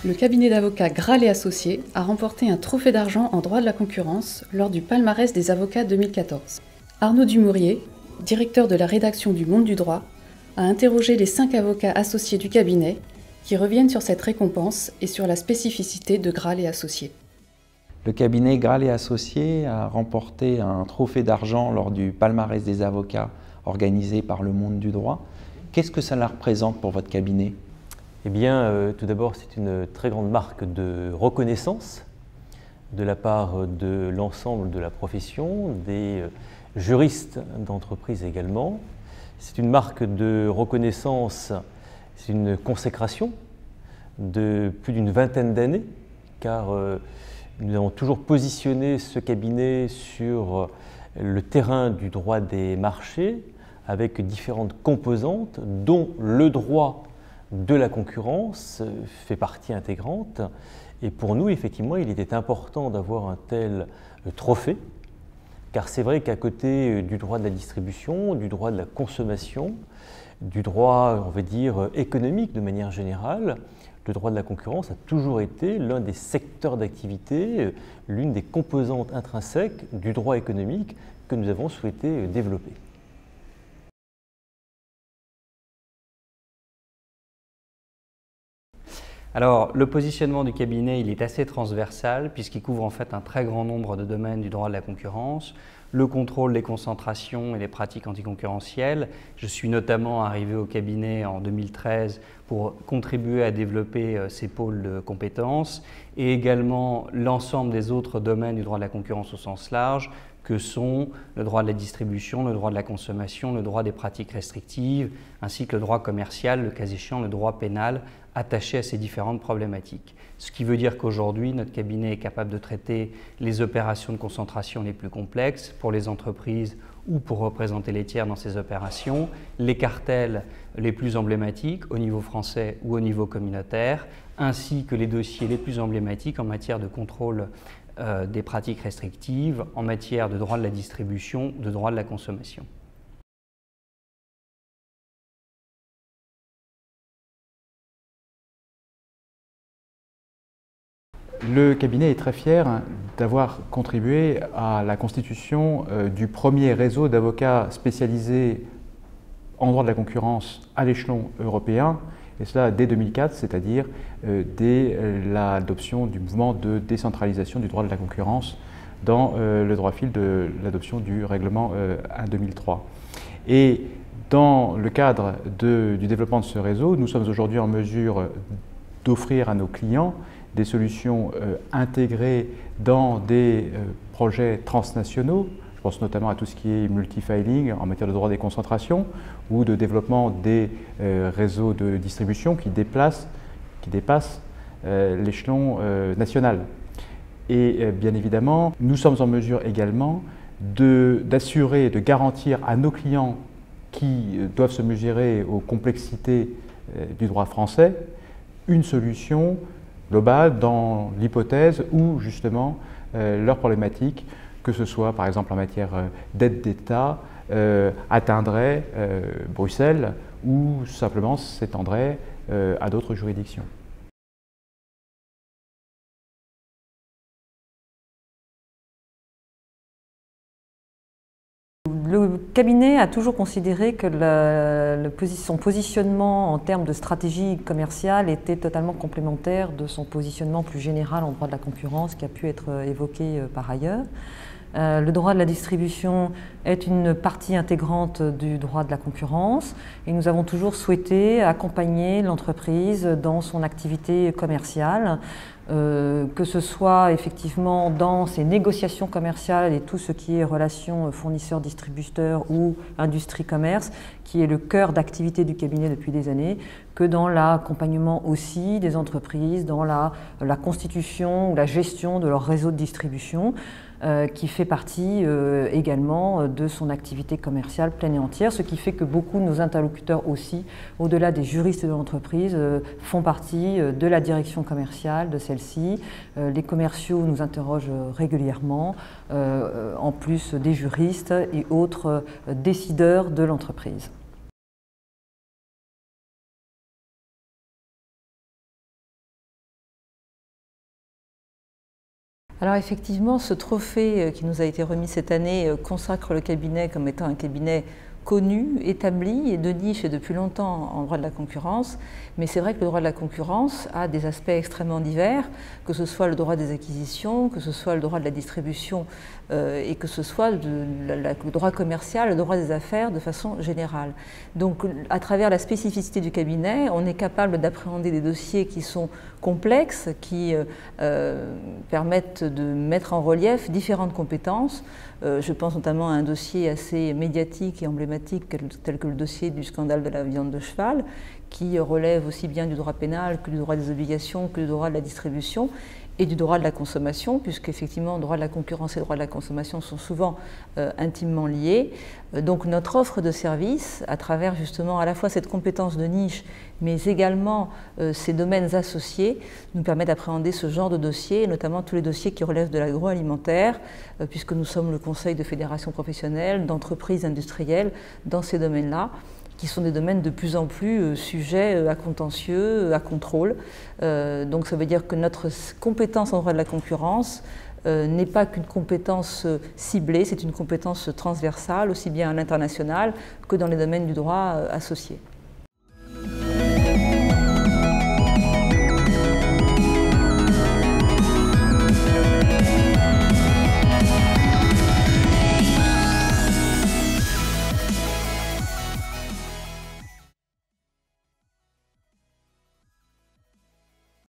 Le cabinet d'avocats Graal et Associés a remporté un trophée d'argent en droit de la concurrence lors du palmarès des avocats 2014. Arnaud Dumouriez, directeur de la rédaction du Monde du droit, a interrogé les 5 avocats associés du cabinet qui reviennent sur cette récompense et sur la spécificité de Graal et Associés. Le cabinet Graal et Associés a remporté un trophée d'argent lors du palmarès des avocats organisé par le Monde du droit. Qu'est-ce que cela représente pour votre cabinet ? Eh bien, tout d'abord, c'est une très grande marque de reconnaissance de la part de l'ensemble de la profession, des juristes d'entreprise également. C'est une marque de reconnaissance, c'est une consécration de plus d'une vingtaine d'années, car nous avons toujours positionné ce cabinet sur le terrain du droit des marchés avec différentes composantes, dont le droit de la concurrence fait partie intégrante. Et pour nous, effectivement, il était important d'avoir un tel trophée, car c'est vrai qu'à côté du droit de la distribution, du droit de la consommation, du droit, on va dire, économique de manière générale, le droit de la concurrence a toujours été l'un des secteurs d'activité, l'une des composantes intrinsèques du droit économique que nous avons souhaité développer. Alors, le positionnement du cabinet, il est assez transversal puisqu'il couvre en fait un très grand nombre de domaines du droit de la concurrence, le contrôle des concentrations et les pratiques anticoncurrentielles. Je suis notamment arrivé au cabinet en 2013 pour contribuer à développer ces pôles de compétences et également l'ensemble des autres domaines du droit de la concurrence au sens large, que sont le droit de la distribution, le droit de la consommation, le droit des pratiques restrictives, ainsi que le droit commercial, le cas échéant le droit pénal attaché à ces différentes problématiques. Ce qui veut dire qu'aujourd'hui, notre cabinet est capable de traiter les opérations de concentration les plus complexes pour les entreprises ou pour représenter les tiers dans ces opérations, les cartels les plus emblématiques au niveau français ou au niveau communautaire, ainsi que les dossiers les plus emblématiques en matière de contrôle des pratiques restrictives, en matière de droit de la distribution, de droit de la consommation. Le cabinet est très fier d'avoir contribué à la constitution du premier réseau d'avocats spécialisés en droit de la concurrence à l'échelon européen, et cela dès 2004, c'est-à-dire dès l'adoption du mouvement de décentralisation du droit de la concurrence dans le droit fil de l'adoption du règlement 1/2003. Et dans le cadre du développement de ce réseau, nous sommes aujourd'hui en mesure d'offrir à nos clients des solutions intégrées dans des projets transnationaux. Je pense notamment à tout ce qui est multifiling en matière de droit des concentrations ou de développement des réseaux de distribution qui dépassent l'échelon national. Et bien évidemment, nous sommes en mesure également d'assurer, de garantir à nos clients qui doivent se mesurer aux complexités du droit français une solution globale dans l'hypothèse où justement leurs problématiques, que ce soit par exemple en matière d'aide d'État, atteindrait Bruxelles ou simplement s'étendrait à d'autres juridictions. Le cabinet a toujours considéré que son positionnement en termes de stratégie commerciale était totalement complémentaire de son positionnement plus général en droit de la concurrence qui a pu être évoqué par ailleurs. Le droit de la distribution est une partie intégrante du droit de la concurrence et nous avons toujours souhaité accompagner l'entreprise dans son activité commerciale, que ce soit effectivement dans ses négociations commerciales et tout ce qui est relations fournisseurs-distributeurs ou industrie-commerce, qui est le cœur d'activité du cabinet depuis des années, que dans l'accompagnement aussi des entreprises, dans la constitution ou la gestion de leur réseau de distribution, qui fait partie également de son activité commerciale pleine et entière, ce qui fait que beaucoup de nos interlocuteurs aussi, au-delà des juristes de l'entreprise, font partie de la direction commerciale de celle-ci. Les commerciaux nous interrogent régulièrement, en plus des juristes et autres décideurs de l'entreprise. Alors effectivement, ce trophée qui nous a été remis cette année consacre le cabinet comme étant un cabinet connu, établi et de niche et depuis longtemps en droit de la concurrence, mais c'est vrai que le droit de la concurrence a des aspects extrêmement divers, que ce soit le droit des acquisitions, que ce soit le droit de la distribution et que ce soit le droit commercial, le droit des affaires de façon générale. Donc à travers la spécificité du cabinet, on est capable d'appréhender des dossiers qui sont complexes, qui permettent de mettre en relief différentes compétences. Je pense notamment à un dossier assez médiatique et emblématique tel que le dossier du scandale de la viande de cheval, qui relève aussi bien du droit pénal que du droit des obligations, que du droit de la distribution et du droit de la consommation, puisqu'effectivement le droit de la concurrence et le droit de la consommation sont souvent intimement liés. Donc notre offre de service, à travers justement à la fois cette compétence de niche, mais également ces domaines associés, nous permet d'appréhender ce genre de dossiers, et notamment tous les dossiers qui relèvent de l'agroalimentaire, puisque nous sommes le conseil de fédérations professionnelles, d'entreprises industrielles dans ces domaines-là, qui sont des domaines de plus en plus sujets à contentieux, à contrôle. Donc ça veut dire que notre compétence en droit de la concurrence n'est pas qu'une compétence ciblée, c'est une compétence transversale, aussi bien à l'international que dans les domaines du droit associé.